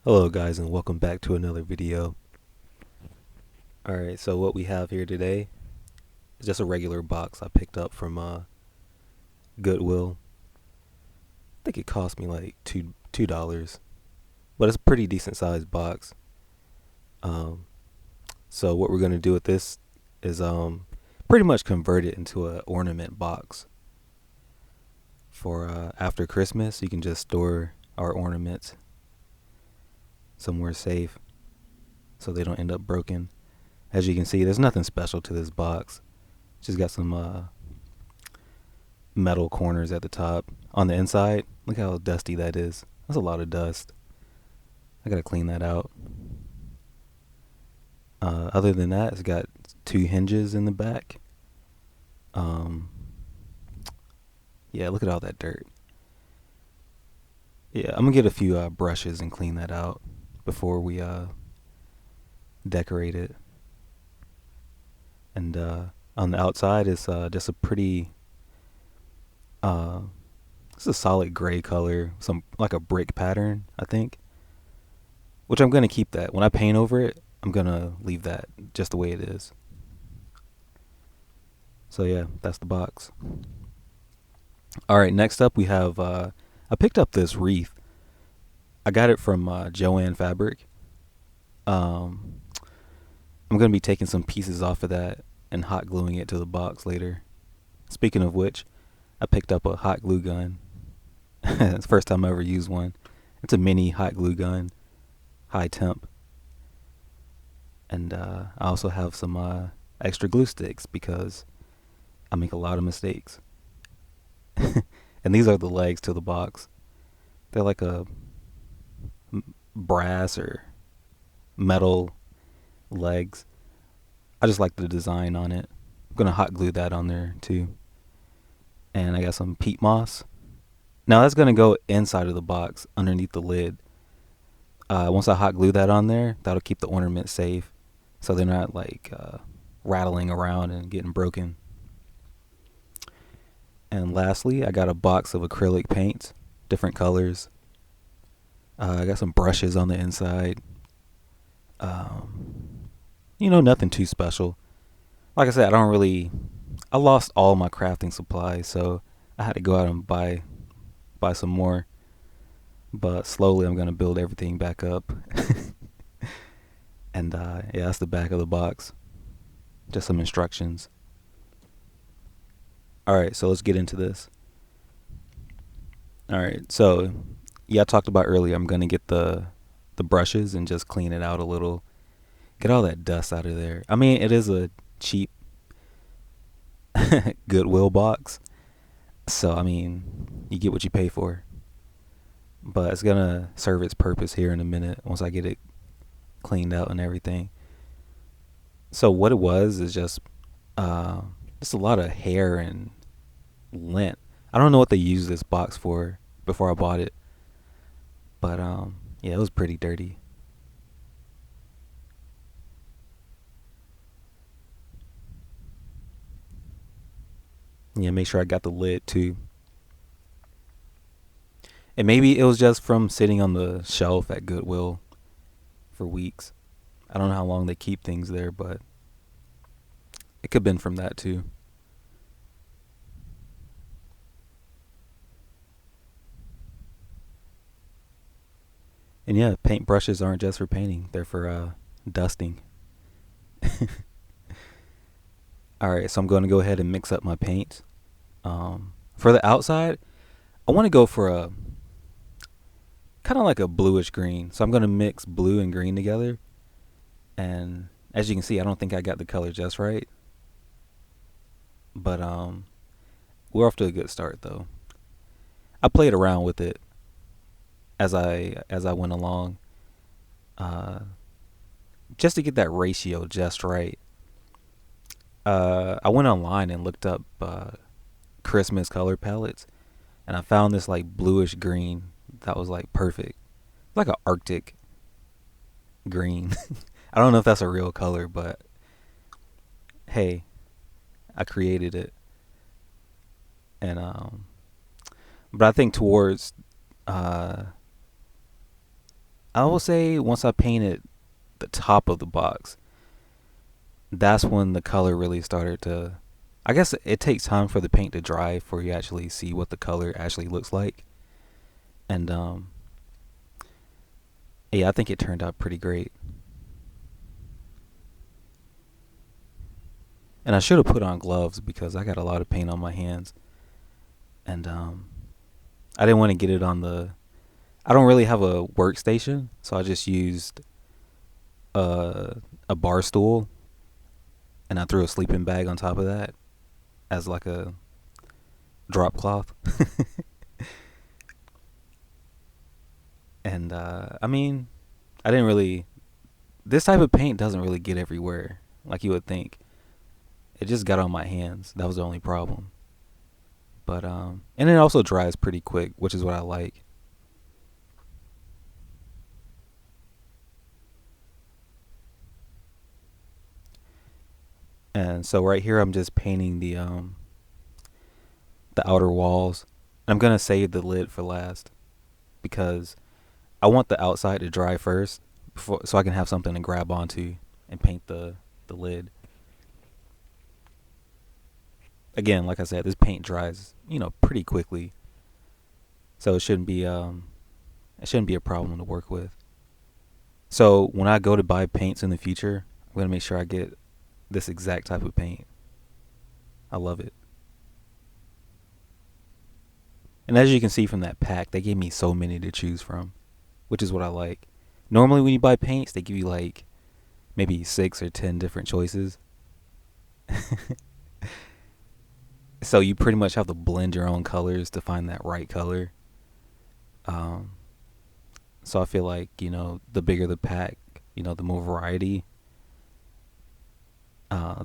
Hello guys and welcome back to another video. Alright, so what we have here today is just a regular box I picked up from Goodwill. I think it cost me like $2, but it's a pretty decent sized box. Um, so what we're gonna do with this is pretty much convert it into an ornament box for after Christmas. You can just store our ornaments somewhere safe so they don't end up broken. As you can see, there's nothing special to this box. Just got some metal corners at the top. On the inside, look how dusty that is. That's a lot of dust. I gotta clean that out. Other than that, it's got two hinges in the back. Um, yeah, look at all that dirt. Yeah, I'm gonna get a few brushes and clean that out before we decorate it. And on the outside, it's just a pretty uh, it's a solid gray color, some like a brick pattern, I think. Which I'm gonna keep that. When I paint over it, I'm gonna leave that just the way it is. So yeah, that's the box. All right, next up we have I picked up this wreath. I got it from Joann Fabric. Um, I'm gonna be taking some pieces off of that and hot gluing it to the box later. Speaking of which, I picked up a hot glue gun. It's the first time I ever used one. It's a mini hot glue gun, high temp, and I also have some extra glue sticks because I make a lot of mistakes. And these are the legs to the box. They're like a brass or metal legs. I just like the design on it. I'm gonna hot glue that on there too. And I got some peat moss. Now that's gonna go inside of the box underneath the lid. Once I hot glue that on there, that'll keep the ornament safe, so they're not like rattling around and getting broken. And lastly, I got a box of acrylic paints, different colors. I got some brushes on the inside. Um, nothing too special. Like I said, I don't really. I lost all my crafting supplies, so I had to go out and buy some more. But slowly, I'm gonna build everything back up. And yeah, that's the back of the box. Just some instructions. All right, so let's get into this. All right, so yeah, I talked about earlier. I'm gonna get the brushes and just clean it out a little. Get all that dust out of there. I mean, it is a cheap Goodwill box, so I mean, you get what you pay for. But it's gonna serve its purpose here in a minute once I get it cleaned out and everything. So what it was is uh, just a lot of hair and lint. I don't know what they used this box for before I bought it, but yeah, it was pretty dirty. Yeah, make sure I got the lid too. And maybe it was just from sitting on the shelf at Goodwill for weeks. I don't know how long they keep things there, but it could have been from that too. And yeah, paint brushes aren't just for painting, they're for dusting. All right, so I'm going to go ahead and mix up my paint. For the outside, I want to go for a kind of like a bluish green. So I'm going to mix blue and green together. And as you can see, I don't think I got the color just right. But we're off to a good start though. I played around with it as I went along, uh, just to get that ratio just right. I went online and looked up Christmas color palettes, and I found this like bluish green that was like perfect, like an Arctic green. I don't know if that's a real color, but hey, I created it, and but I think towards uh, I will say once I painted the top of the box, that's when the color really started to. I guess it takes time for the paint to dry before you actually see what the color actually looks like. And yeah, I think it turned out pretty great. And I should have put on gloves because I got a lot of paint on my hands. And I didn't want to get it on the. I don't really have a workstation, so I just used a bar stool, and I threw a sleeping bag on top of that as like a drop cloth. And I mean, I didn't really. This type of paint doesn't really get everywhere like you would think. It just got on my hands. That was the only problem. But and it also dries pretty quick, which is what I like. And so right here, I'm just painting the outer walls. I'm gonna save the lid for last because I want the outside to dry first, before, so I can have something to grab onto and paint the lid. Again, like I said, this paint dries, pretty quickly, so it shouldn't be a problem to work with. So when I go to buy paints in the future, I'm gonna make sure I get this exact type of paint. I love it. And as you can see from that pack, they gave me so many to choose from, which is what I like. Normally, when you buy paints, they give you like maybe 6 or 10 different choices. So you pretty much have to blend your own colors to find that right color. Um, so I feel like, the bigger the pack, the more variety,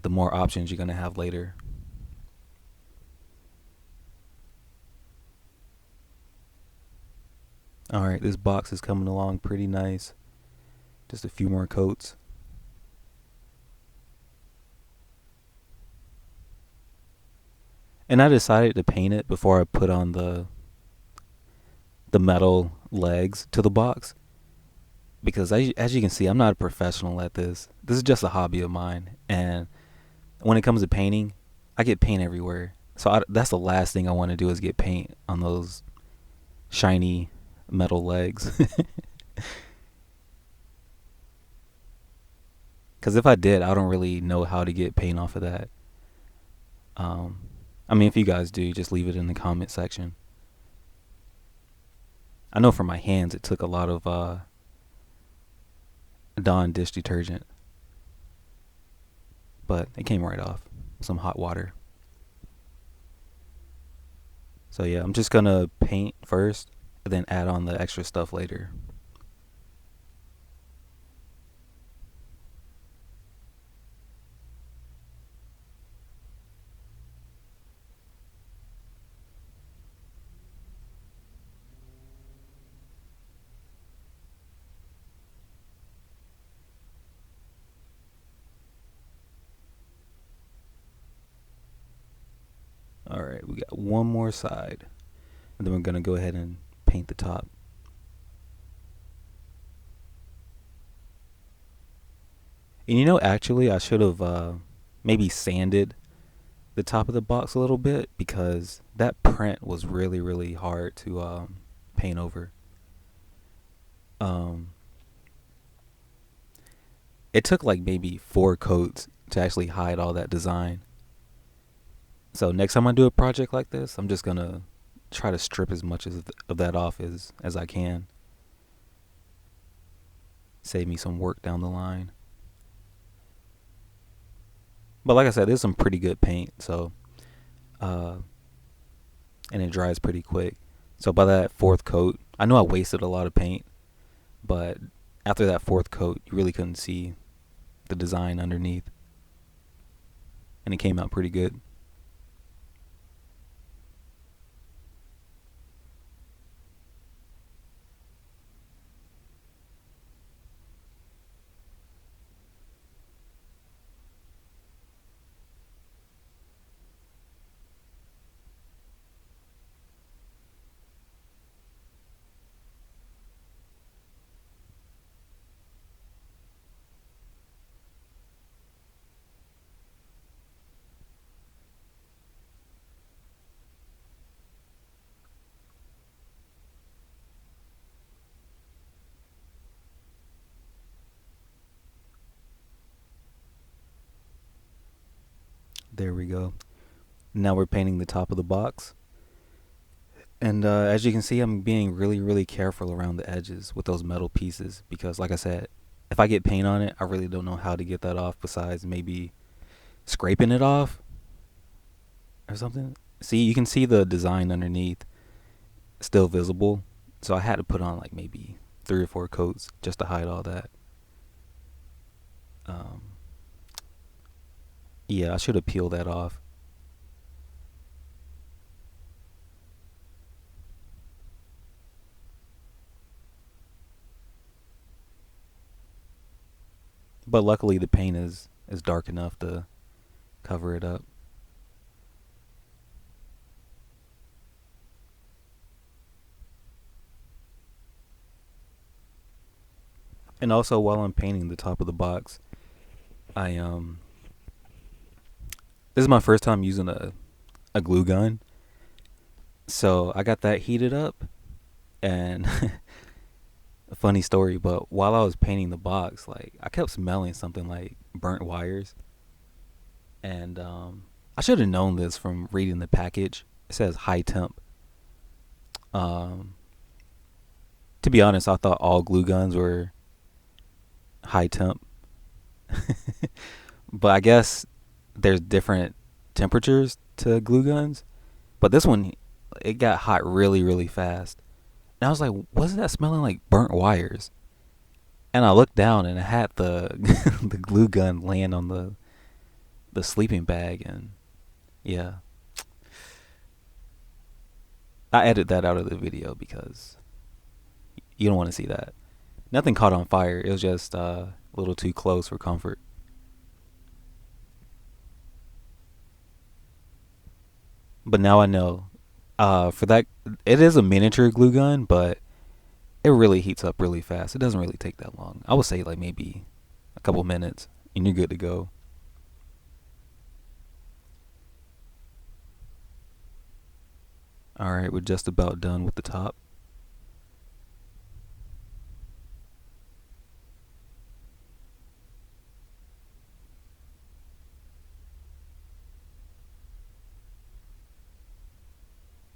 the more options you're going to have later. All right, this box is coming along pretty nice. Just a few more coats. And I decided to paint it before I put on the metal legs to the box because as you can see, I'm not a professional at this. This is just a hobby of mine, and when it comes to painting, I get paint everywhere. So that's the last thing I want to do is get paint on those shiny metal legs. Because if I did, I don't really know how to get paint off of that. Um, I mean, if you guys do, just leave it in the comment section. I know for my hands, it took a lot of Dawn dish detergent, but it came right off. Some hot water. So yeah, I'm just gonna paint first and then add on the extra stuff later. All right, we got one more side, and then we're gonna go ahead and paint the top. And actually, I should have maybe sanded the top of the box a little bit because that print was really, really hard to paint over. Um, it took like maybe 4 coats to actually hide all that design. So next time I do a project like this, I'm just gonna try to strip as much of that off as I can. Save me some work down the line. But like I said, there's some pretty good paint, so uh, and it dries pretty quick. So by that 4th coat, I know I wasted a lot of paint, but after that 4th coat, you really couldn't see the design underneath, and it came out pretty good. There we go. Now we're painting the top of the box. And as you can see, I'm being really, really careful around the edges with those metal pieces because, like I said, if I get paint on it, I really don't know how to get that off besides maybe scraping it off or something. See, you can see the design underneath still visible. So I had to put on like maybe 3 or 4 coats just to hide all that. Um, yeah, I should have peeled that off. But luckily the paint is dark enough to cover it up. And also while I'm painting the top of the box, I this is my first time using a glue gun. So I got that heated up and a funny story, but while I was painting the box, like I kept smelling something like burnt wires. And I should have known this from reading the package. It says high temp. Um to be honest, I thought all glue guns were high temp. But I guess there's different temperatures to glue guns. But this one, it got hot really, really fast. And I was like, wasn't that smelling like burnt wires? And I looked down and it had the the glue gun laying on the sleeping bag. And yeah, I edited that out of the video because you don't want to see that. Nothing caught on fire. It was just a little too close for comfort. But now I know. For that, it is a miniature glue gun, but it really heats up really fast. It doesn't really take that long. I would say like maybe a couple minutes, and you're good to go. All right, we're just about done with the top.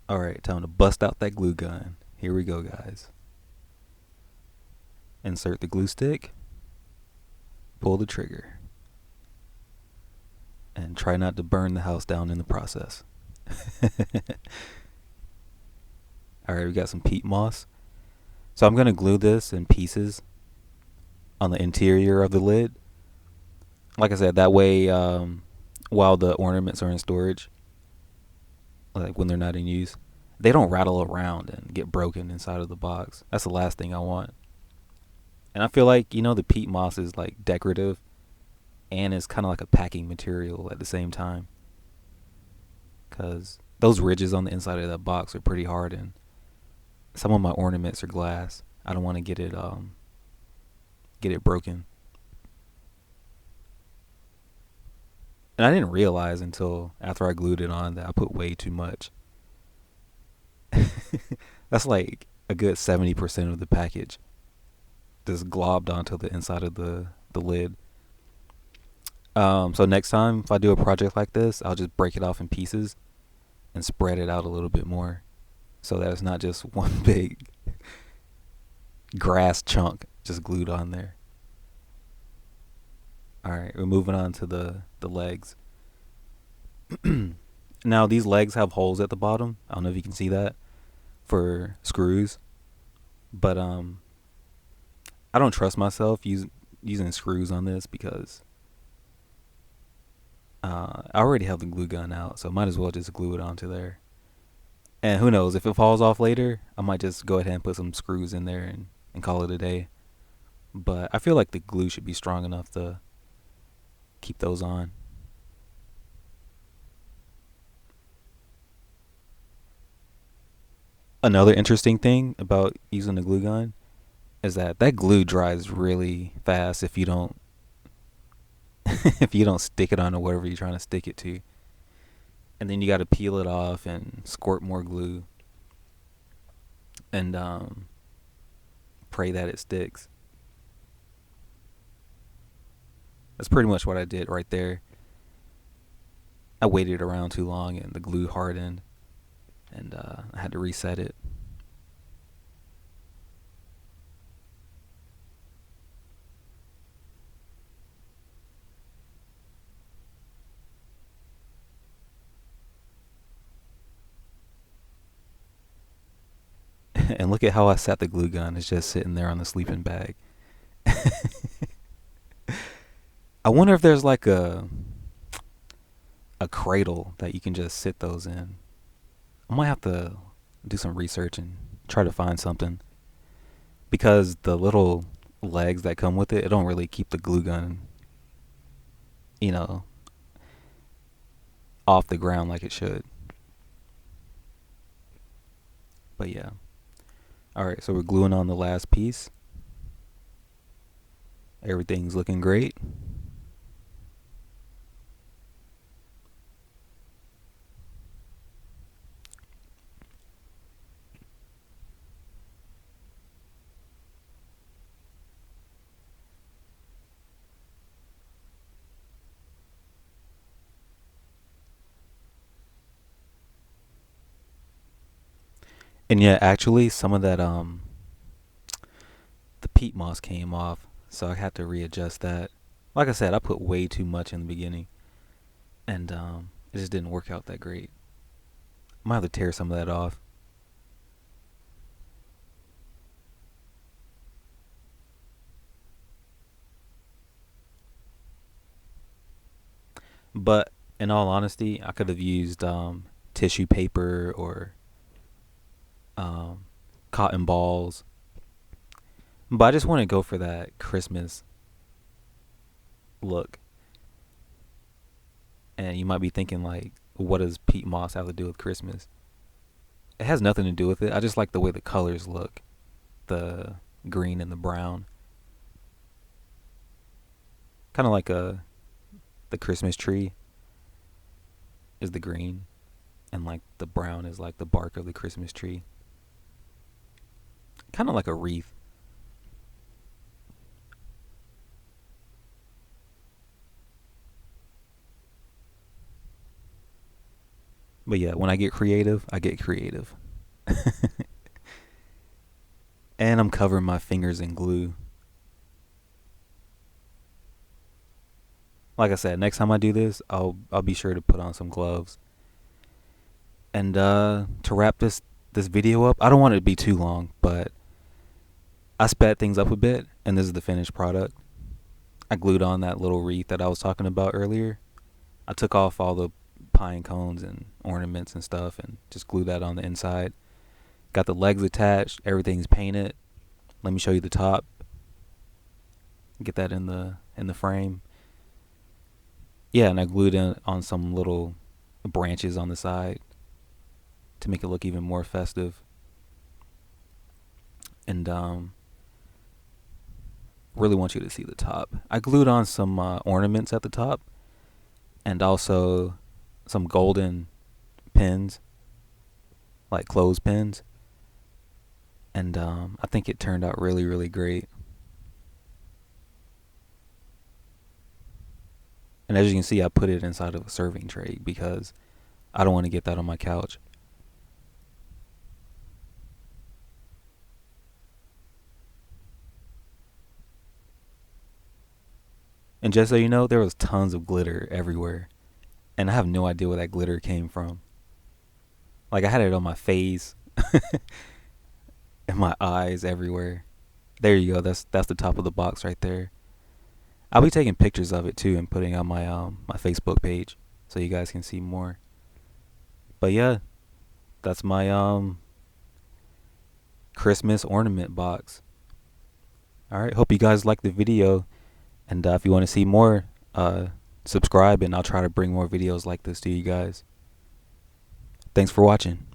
All right, time to bust out that glue gun. Here we go, guys. Insert the glue stick, pull the trigger, and try not to burn the house down in the process. All right, we got some peat moss. So I'm gonna glue this in pieces on the interior of the lid. Like I said, that way, while the ornaments are in storage, like when they're not in use, they don't rattle around and get broken inside of the box. That's the last thing I want. And I feel like, the peat moss is like decorative and it's kind of like a packing material at the same time. Because those ridges on the inside of that box are pretty hard, and some of my ornaments are glass. I don't want to get it broken. And I didn't realize until after I glued it on that I put way too much. That's like a good 70% of the package just globbed onto the inside of the lid. So next time if I do a project like this, I'll just break it off in pieces and spread it out a little bit more so that it's not just one big grass chunk just glued on there. All right, we're moving on to the legs. Now these legs have holes at the bottom. I don't know if you can see that for screws, but I don't trust myself using screws on this because I already have the glue gun out, so might as well just glue it onto there. And who knows, if it falls off later, I might just go ahead and put some screws in there and call it a day. But I feel like the glue should be strong enough to keep those on. Another interesting thing about using the glue gun is that glue dries really fast if you don't if you don't stick it onto whatever you're trying to stick it to. And then you got to peel it off and squirt more glue and pray that it sticks. That's pretty much what I did right there. I waited around too long and the glue hardened, and I had to reset it. And look at how I sat the glue gun. It's just sitting there on the sleeping bag. I wonder if there's like a cradle that you can just sit those in. I might have to do some research and try to find something, because the little legs that come with it don't really keep the glue gun, you know, off the ground like it should. But yeah. Alright, so we're gluing on the last piece. Everything's looking great. And yeah, actually some of that the peat moss came off, so I had to readjust that. Like I said, I put way too much in the beginning, and it just didn't work out that great. I might have to tear some of that off. But in all honesty, I could have used tissue paper or um, cotton balls. But I just want to go for that Christmas look. And you might be thinking, like, what does peat moss have to do with Christmas? It has nothing to do with it. I just like the way the colors look, the green and the brown. Kind of like the Christmas tree is the green, and like the brown is like the bark of the Christmas tree. Kind of like a wreath. But yeah, when I get creative, I get creative. And I'm covering my fingers in glue. Like I said, next time I do this, I'll be sure to put on some gloves. And to wrap this video up, I don't want it to be too long, but I sped things up a bit, and this is the finished product. I glued on that little wreath that I was talking about earlier. I took off all the pine cones and ornaments and stuff and just glued that on the inside. Got the legs attached, everything's painted. Let me show you the top. Get that in the frame. Yeah, and I glued in on some little branches on the side to make it look even more festive. And really want you to see the top. I glued on some ornaments at the top, and also some golden pins, like clothespins. And I think it turned out really, really great. And as you can see, I put it inside of a serving tray because I don't want to get that on my couch. And just so you know, there was tons of glitter everywhere. And I have no idea where that glitter came from. Like, I had it on my face and my eyes everywhere. There you go. That's the top of the box right there. I'll be taking pictures of it too and putting on my Facebook page so you guys can see more. But yeah, that's my Christmas ornament box. All right, hope you guys liked the video, and if you want to see more, subscribe, and I'll try to bring more videos like this to you guys. Thanks for watching.